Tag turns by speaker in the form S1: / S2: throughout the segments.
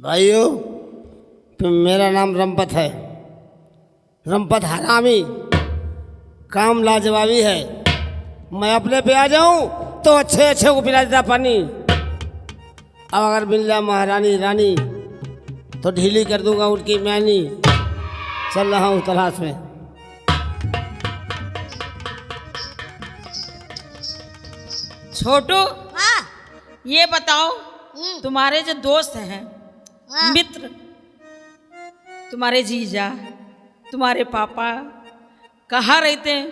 S1: भाइयों, मेरा नाम रमपत है। रमपत हरामी, काम लाजवाबी है। मैं अपने पे आ जाऊं तो अच्छे अच्छे को पिला देता पानी। अब अगर मिल जाए महारानी रानी तो ढीली कर दूंगा उनकी मैनी। चल रहा हूँ तलाश में।
S2: छोटू,
S3: हाँ।
S2: ये बताओ, तुम्हारे जो दोस्त हैं,
S3: हाँ।
S2: मित्र, तुम्हारे जीजा, तुम्हारे पापा कहाँ रहते हैं?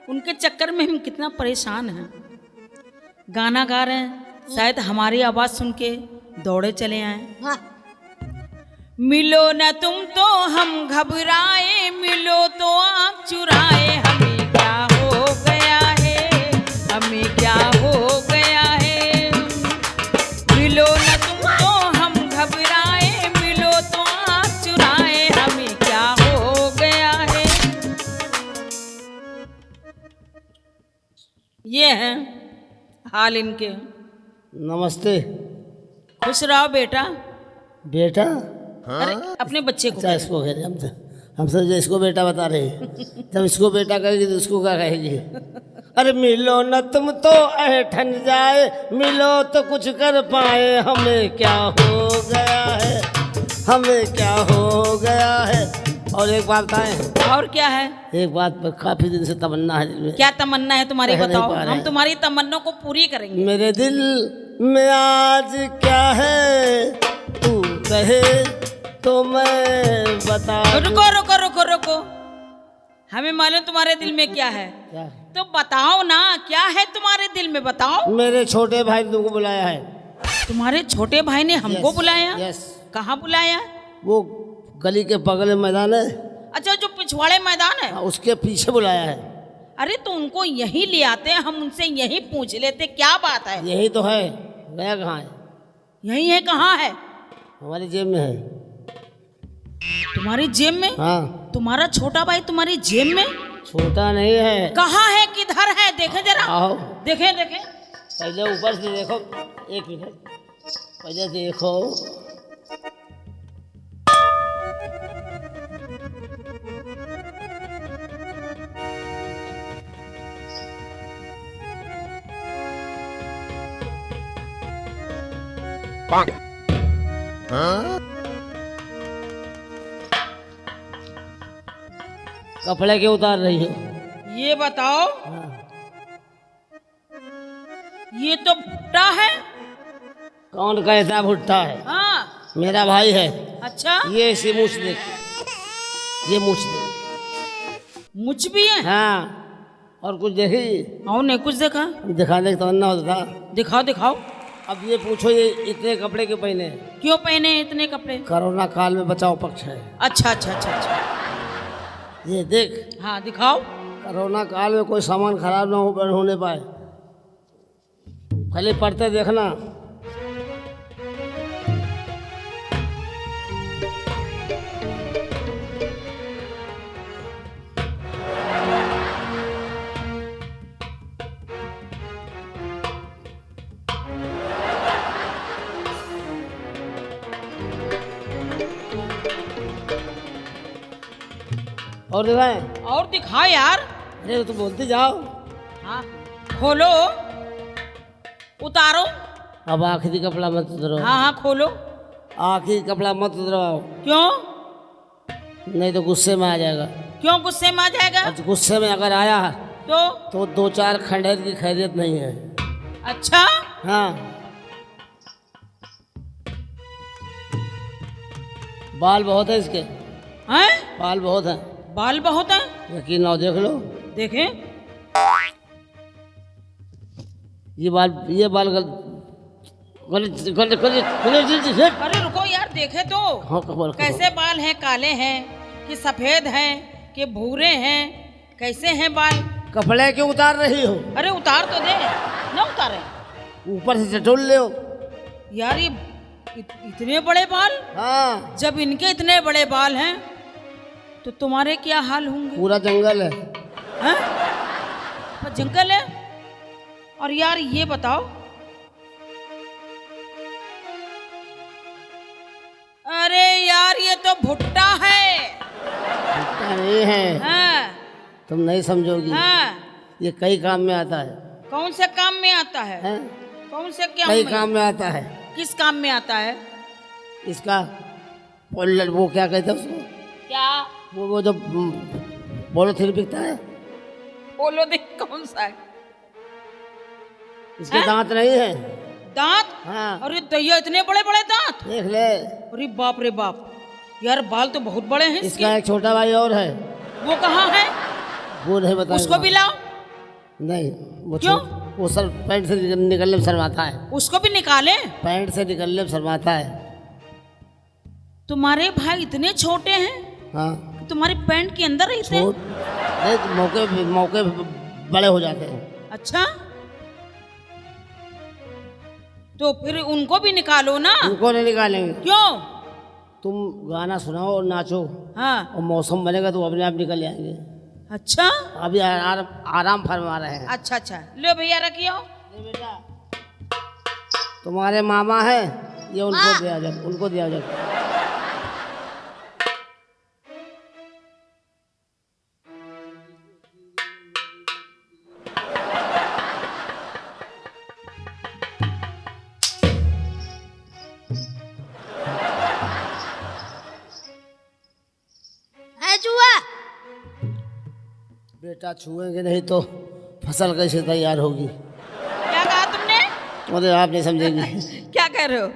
S2: उनके चक्कर में हम कितना परेशान हैं। गाना गा रहे हैं, शायद हमारी आवाज़ सुन के दौड़े चले आए।
S3: हाँ।
S2: मिलो न तुम तो हम घबराए, मिलो तो आँख चुराए। हमें क्या हो गया है, हमें क्या हो गया है। मिलो न तुम तो हम घबराए, मिलो तो आँख चुराए। हमें क्या हो गया है। ये है हाल इनके।
S1: नमस्ते।
S2: खुश रहो बेटा।
S1: बेटा?
S2: अरे अपने बच्चे को
S1: अच्छा, इसको कह रहे हम समझे इसको बेटा बता रहे। जब इसको बेटा कहेगी तो उसको क्या कहेगी? अरे मिलो न तुम तो ऐठन जाए, मिलो तो कुछ कर पाए। हमें क्या हो गया है, हमें क्या हो गया है। और एक बात बताएं।
S2: और क्या है?
S1: एक बात पर काफी दिन से तमन्ना है दिल में।
S2: क्या तमन्ना है तुम्हारी?
S1: कह नहीं
S2: बताओ,
S1: पा रहे
S2: हम
S1: हैं।
S2: तुम्हारी तमन्ना को पूरी करेंगे।
S1: मेरे दिल में आज क्या है, तू कहे तो मैं बता दूं।
S2: रुको रुको रुको रुको, हमें मालूम तुम्हारे दिल में क्या है,
S1: क्या?
S2: तो बताओ ना, क्या है तुम्हारे दिल में, बताओ।
S1: मेरे छोटे भाई ने तुमको बुलाया है।
S2: तुम्हारे छोटे भाई ने हमको बुलाया?
S1: यस।
S2: कहाँ बुलाया?
S1: वो गली के बगल में मैदान है।
S2: अच्छा, जो पिछवाड़े मैदान है,
S1: उसके पीछे बुलाया है।
S2: अरे तो उनको यहीं ले आते, हम उनसे यहीं पूछ लेते क्या बात है।
S1: यही तो है। गया कहाँ है?
S2: यही है? कहाँ है?
S1: हमारी जेब में है।
S2: तुम्हारी जेब में?
S1: हाँ।
S2: तुम्हारा छोटा भाई तुम्हारी जेब में?
S1: छोटा नहीं है।
S2: कहाँ है, किधर है, देखे जरा।
S1: आओ,
S2: देखे देखे।
S1: पहले ऊपर से देखो। एक मिनट, पहले देखो। कपड़े क्यों उतार रही हो?
S2: ये बताओ, ये तो भुट्टा है।
S1: कौन कहता भुट्टा है?
S2: हाँ।
S1: मेरा भाई है।
S2: अच्छा,
S1: ये इसी मूछ देख, ये मूछ देख।
S2: मुझ भी है।
S1: हाँ। और कुछ देखी?
S2: और नहीं कुछ देखा?
S1: दिखाने की तमन्ना होता था।
S2: दिखाओ दिखाओ।
S1: अब ये पूछो, ये इतने कपड़े क्यों पहने?
S2: क्यों पहने इतने कपड़े?
S1: कोरोना काल में बचाव पक्ष है।
S2: अच्छा अच्छा अच्छा अच्छा।
S1: ये देख,
S2: हाँ दिखाओ।
S1: कोरोना काल में कोई सामान खराब ना होने पाए। खाली पढ़ते देखना। और दिखाएं?
S2: और दिखाओ यार।
S1: अरे तो बोलते जाओ।
S2: हाँ, खोलो, उतारो।
S1: अब आखिरी कपड़ा मत उतरवाओ।
S2: हाँ हाँ खोलो।
S1: आखिरी कपड़ा मत उतरवाओ,
S2: क्यों?
S1: नहीं तो गुस्से में आ जाएगा।
S2: क्यों गुस्से में आ जाएगा?
S1: और गुस्से में अगर आया
S2: तो
S1: दो चार खंडेर की खैरियत नहीं है।
S2: अच्छा,
S1: हाँ। बाल बहुत है इसके।
S2: हैं?
S1: बाल बहुत है।
S2: बाल बहुत है?
S1: यकीन ना हो देख लो।
S2: देखे।
S1: ये बाल गलत गलत गलत।
S2: अरे रुको यार, देखे तो।
S1: हाँ, कमर
S2: कैसे बाल हैं? काले हैं कि सफेद हैं कि भूरे हैं? कैसे हैं बाल?
S1: कपड़े क्यों उतार रही हो?
S2: अरे उतार तो दे। ना उतारे
S1: ऊपर से चटोल ले हो।
S2: यार, ये इतने बड़े बाल।
S1: हाँ।
S2: जब इनके इतने बड़े बाल हैं तो तुम्हारे क्या हाल होंगे?
S1: पूरा जंगल है।
S2: हैं? पर जंगल है। और यार ये बताओ, भुट्टा है।
S1: भुट्टा नहीं है,
S2: हाँ
S1: तुम नहीं समझोगी।
S2: हाँ।
S1: ये कई काम में आता है।
S2: कौन से काम में आता है?
S1: हैं?
S2: कौन से क्या
S1: कई
S2: में?
S1: काम में आता है।
S2: किस काम में आता है?
S1: इसका वो क्या कहते हैं उसको,
S2: क्या?
S1: वो जो पॉलिथीन बिकता है,
S2: बोलो देख कौन सा है?
S1: इसके
S2: हैं?
S1: दांत नहीं है।
S2: दांत?
S1: हाँ,
S2: अरे दैया, इतने बड़े बड़े दांत!
S1: देख ले।
S2: अरे बाप रे बाप, यार बाल तो बहुत बड़े हैं इसके।
S1: इसका एक छोटा भाई और है।
S2: वो कहाँ है?
S1: वो नहीं बताएगा।
S2: उसको भी लाओ।
S1: नहीं, वो
S2: क्यों?
S1: वो सर पैंट से निकलने में शर्माता है।
S2: उसको भी निकाले।
S1: पैंट से निकलने में शर्माता है।
S2: तुम्हारे भाई इतने छोटे हैं
S1: हाँ,
S2: कि तुम्हारी पैंट के अंदर रहते हैं?
S1: छोट नहीं तो मौके बड़े हो जाते हैं।
S2: अच्छा, तो फिर उनको भी निकालो ना।
S1: उनको नहीं निकालेंगे।
S2: क्यों?
S1: तुम गाना सुनाओ और नाचो,
S2: हाँ।
S1: और मौसम बनेगा तो अपने आप निकल जाएंगे।
S2: अच्छा
S1: अभी आराम फरमा रहे हैं।
S2: अच्छा अच्छा, लो भैया रखियो।
S1: बेटा, तुम्हारे मामा है, ये उनको दिया जाए, उनको दिया जाए। बेटा, छुएंगे नहीं तो फसल कैसे तैयार होगी?
S2: क्या कहा तुमने?
S1: अरे आप नहीं समझेंगे।
S2: क्या कह रहे हो?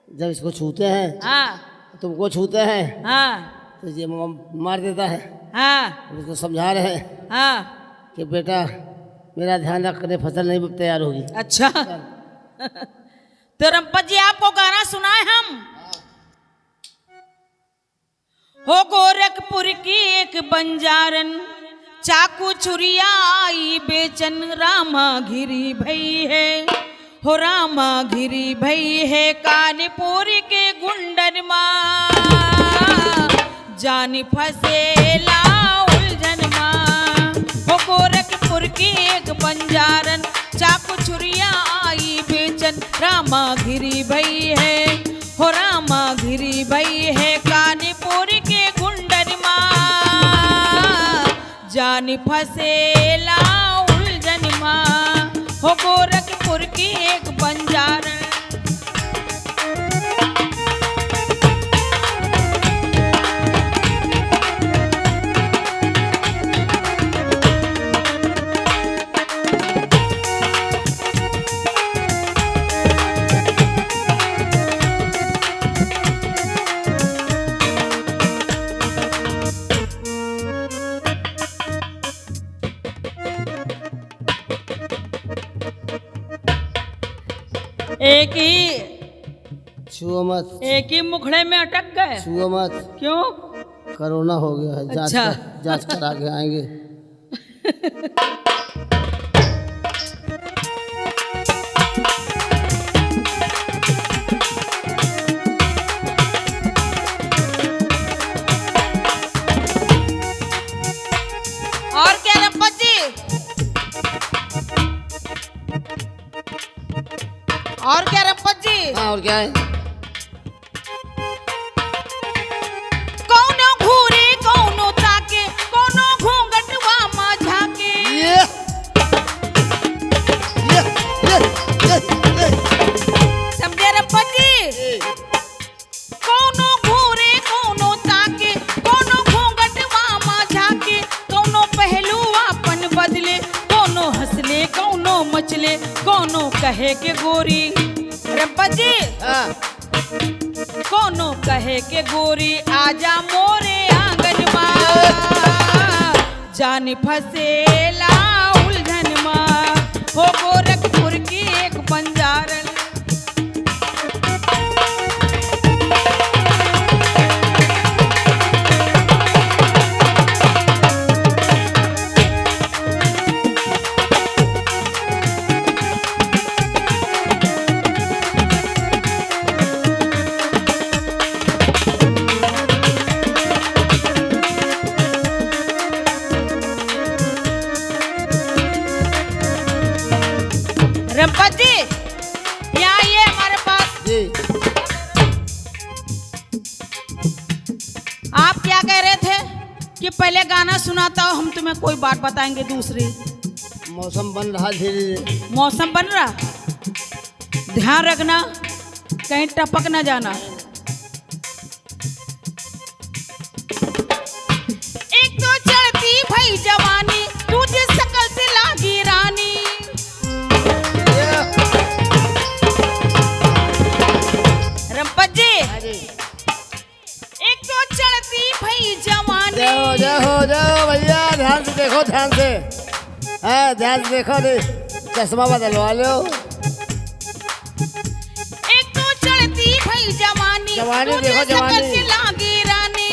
S1: जब इसको छूते हैं,
S2: हाँ
S1: तुमको छूते हैं,
S2: हाँ
S1: तो ये मार देता है।
S2: हाँ
S1: हम इसको समझा रहे हैं
S2: हाँ।
S1: कि बेटा मेरा ध्यान रख कर फसल नहीं तैयार होगी।
S2: अच्छा तो रंपत जी आपको गाना सुनाए हम। हो गोरखपुर की एक बंजारन, चाकू छुरिया आई बेचन, रामा घिरी भई है, हो रामा घिरी भई है, कानपुर के गुंडन माँ जान फसेला उलझन माँ। हो गोरखपुर की एक बंजारन, चाकू छुरिया आई बेचन, रामा घिरी भई है, हो रामा घिरी भई है, कानपुर के गुंडन माँ जान फसेला उलझन माँ। हो गोरखपुर की एक बंजारन। एक ही
S1: छुओ मत,
S2: एक ही मुखड़े में अटक गए।
S1: छुओ मत।
S2: क्यों?
S1: कोरोना हो गया है।
S2: अच्छा।
S1: जांच करा के आएंगे।
S2: और क्या रंपत जी? और क्या रंपत जी?
S1: हाँ, और क्या है?
S2: कौनो घूरे कौनो ताके, कौनो घूंघटवा मा झाके।
S1: ये
S2: समझे रंपत जी? कौनो घूरे कौनो ताके, कौनो घूंघटवा मा झाके, कौनो पहलू अपन बदले, कौनो हंसले कौनो मचले, कौनो कहे के गोरी। रंपत जी,
S1: हाँ,
S2: कोनो कहे के गोरी आजा मोरे आंगन माँ जान फसेला उलझन माँ। हो गोरखपुर की एक बंजारन। रंपत जी, क्या कह रहे थे कि पहले गाना सुनाता हो, हम तुम्हें कोई बात बताएंगे दूसरी।
S1: मौसम बन रहा धीरे धीरे।
S2: मौसम बन रहा, ध्यान रखना कहीं टपक ना जाना। एक तो चढ़ती भई जवानी, तुझे शकल से लागी रानी। रंपत जी, एक तो चढ़ती भई जवानी।
S1: जाओ जाओ जाओ भैया, ध्यान से देखो, ध्यान से, है ध्यान से देखो, रे चश्मा बदलवा लो।
S2: एक तो चढ़ती भई जवानी,
S1: जवानी
S2: तुझे
S1: देखो,
S2: शकल
S1: जवानी।
S2: से लागी रानी।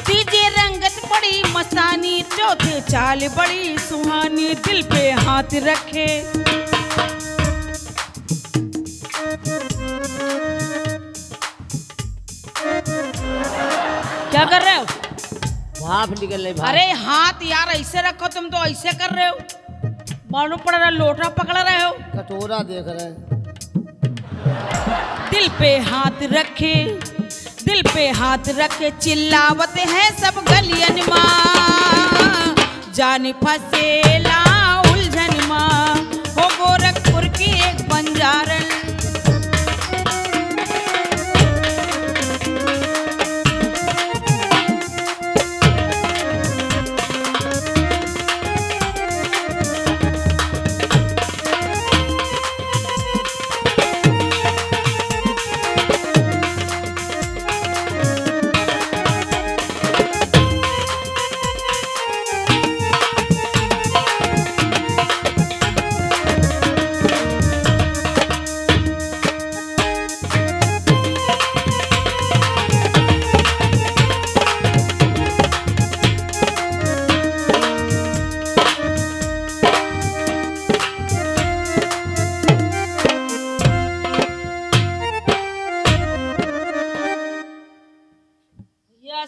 S2: तीजे रंगत बड़ी मस्तानी, चौथे चाल बड़ी सुहानी, दिल पे हाथ रखे। क्या कर रहे हो?
S1: भाप निकल रही, भाप।
S2: अरे हाथ यार ऐसे रखो, तुम तो ऐसे कर रहे हो, मालूम पड़ रहा लोटा पकड़ रहे हो।
S1: कटोरा देख रहे हैं।
S2: दिल पे हाथ रखे, दिल पे हाथ रखे, चिल्लावत है सब गलियन माँ, जान फसेला उलझन माँ, हो गोरखपुर की एक बंजारन।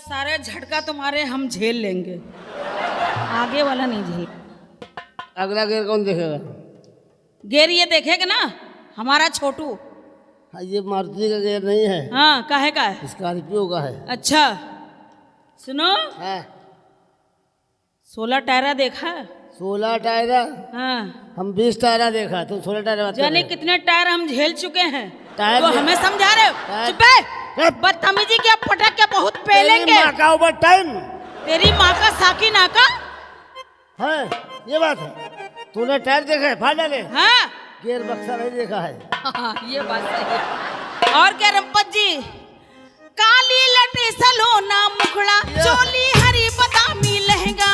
S2: सारे झटका तुम्हारे हम झेल लेंगे, आगे वाला नहीं झेल।
S1: अगला गेर कौन देखेगा?
S2: गेर ये देखेगा ना हमारा छोटू।
S1: हाँ, ये मारुति का गेर नहीं है।
S2: हाँ, काहे का है?
S1: स्कॉर्पियो का है।
S2: अच्छा सुनो,
S1: हाँ।
S2: 16 टायरा देखा है?
S1: 16 टायरा?
S2: हाँ,
S1: हम 20 टायरा देखा, तुम 16 टायरा बात कर
S2: जाने
S1: रहे हो।
S2: कितने टायर हम झेल चुके हैं,
S1: टायर
S2: तो
S1: भी-
S2: हमें समझा रहे हो?
S1: टायर-
S2: चुप है, बदतमीजी क्या पटक के बहुत पेलेंगे।
S1: तेरी माँ का ओवर टाइम
S2: तेरी माँ का साकी नाका।
S1: है, ये बात है। तूने टायर देखा है? फाड़ डाले।
S2: हाँ
S1: गेयर बक्सा नहीं देखा है।
S2: हाँ, ये बात सही है। और क्या रंपत जी, काली लटे सलोना मुखड़ा, चोली हरी बादामी लहंगा।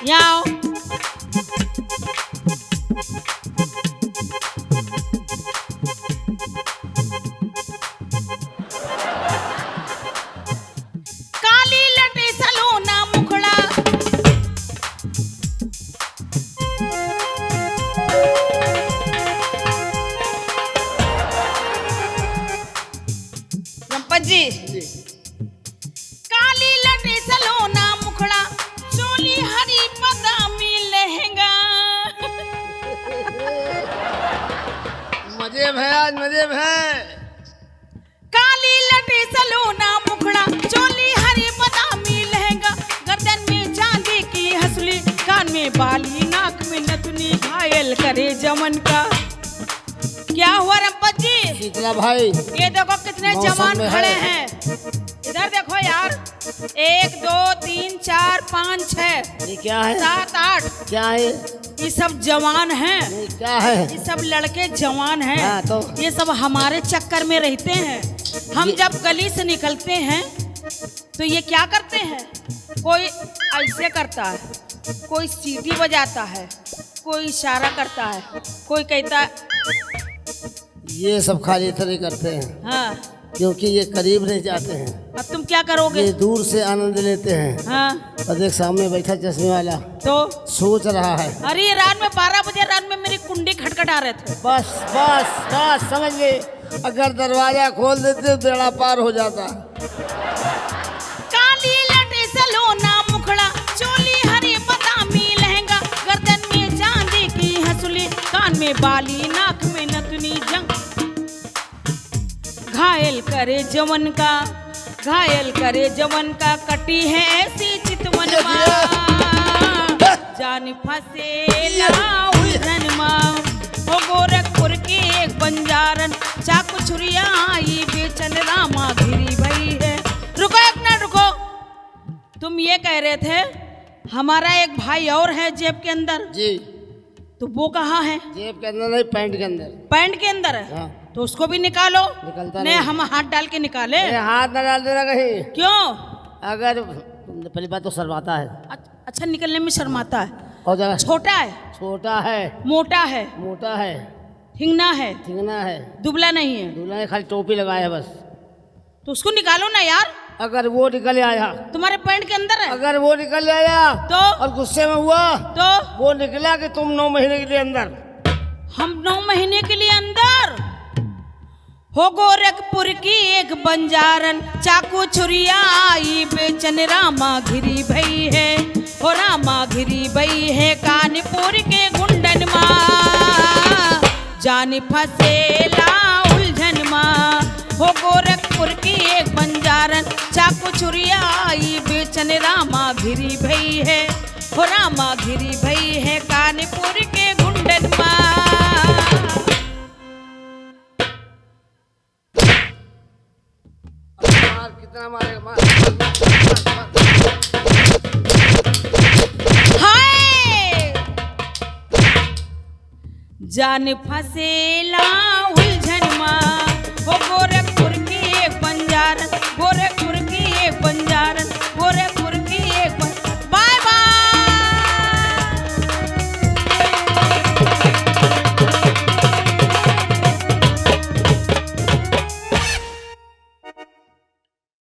S2: यहाँ आओ। काली लटे सलोना मुखड़ा, रंपत जी, काली लटे सलोना मुखड़ा, चोली हरी बादामी लहंगा।
S1: मजे में है, आज मजे में है।
S2: काली लटे सलोना मुखड़ा, चोली हरी बादामी लहंगा, गर्दन में चांदी की हंसली, कान में बाली, नाक में नथुनी, घायल करे जमन का। क्या हुआ रंपत जी?
S1: शीतला भाई,
S2: ये देखो कितने
S1: मौसम
S2: जवान
S1: में
S2: खड़े
S1: है।
S2: हैं, इधर देखो यार, 1 2 3 4 5 6
S1: ये क्या है?
S2: 7 8,
S1: क्या है?
S2: ये सब जवान हैं,
S1: ये क्या है?
S2: ये सब लड़के जवान हैं।
S1: हाँ, तो
S2: ये सब हमारे चक्कर में रहते हैं। हम जब गली से निकलते हैं तो ये क्या करते हैं, कोई ऐसे करता है, कोई सीटी बजाता है, कोई इशारा करता है, कोई कहता है
S1: ये सब खाली तरह करते हैं,
S2: हाँ।
S1: क्योंकि ये करीब नहीं जाते हैं,
S2: अब तुम क्या करोगे?
S1: ये दूर से आनंद लेते हैं।
S2: हाँ,
S1: और देख सामने बैठा चश्मे वाला
S2: तो
S1: सोच रहा है।
S2: अरे ये रात में 12 बजे रात में मेरी कुंडी खटखटा रहे थे।
S1: बस बस बस समझ ले, अगर दरवाजा खोल देते तो बेड़ा पार हो जाता।
S2: काली लटे सलोना मुखड़ा, चोली हरी बादामी लहंगा, गर्दन में चांदी की हंसुली, कान में बाली, नाक में नथुनी, जंग करे जवन का, घायल करे जवन का, कटी है ऐसी चितवन जान फसेला उलझन माँ। हो गोरखपुर के एक बंजारन, चाकू छुरिया आई बेचन रामा घिरी भई है। रुको एक मिनट रुको, तुम ये कह रहे थे हमारा एक भाई और है जेब के अंदर,
S1: जी।
S2: तो वो कहाँ है?
S1: जेब के अंदर नहीं, पैंट के अंदर।
S2: पैंट के अंदर है?
S1: हाँ।
S2: तो उसको भी निकालो।
S1: निकलता
S2: नहीं, हम हाथ डाल के निकाले।
S1: हाथ न डाल देना कहीं।
S2: क्यों?
S1: अगर पहली बात तो शर्माता है,
S2: अच्छा, निकलने में शर्माता है।
S1: और जगह
S2: छोटा है,
S1: छोटा है,
S2: मोटा है,
S1: मोटा है,
S2: ठिंगना है,
S1: ठिंगना है,
S2: दुबला नहीं है,
S1: दूल्हा ने खाली टोपी लगाया है बस।
S2: तो उसको निकालो ना यार।
S1: अगर वो निकल आया,
S2: तुम्हारे पैंट के अंदर है,
S1: अगर वो निकल आया
S2: तो
S1: और गुस्से में हुआ
S2: तो
S1: वो निकला कि तुम 9 महीने के लिए अंदर।
S2: हम 9 महीने के लिए अंदर। हो गोरखपुर की एक बंजारन, चाकू छुरिया आई बेचन रामा घिरी भई है। हो रामा घिरी भई है कानपुर के गुंडन माँ, जान फसेला उलझन माँ। हो गोरखपुर की एक बंजारन, चाकू छुरिया आई बेचन रामा घिरी भई है। हो रामा घिरी भई है कानपुर के गुंडन माँ।
S1: कितना मारेगा मार।
S2: हाय जान फसेला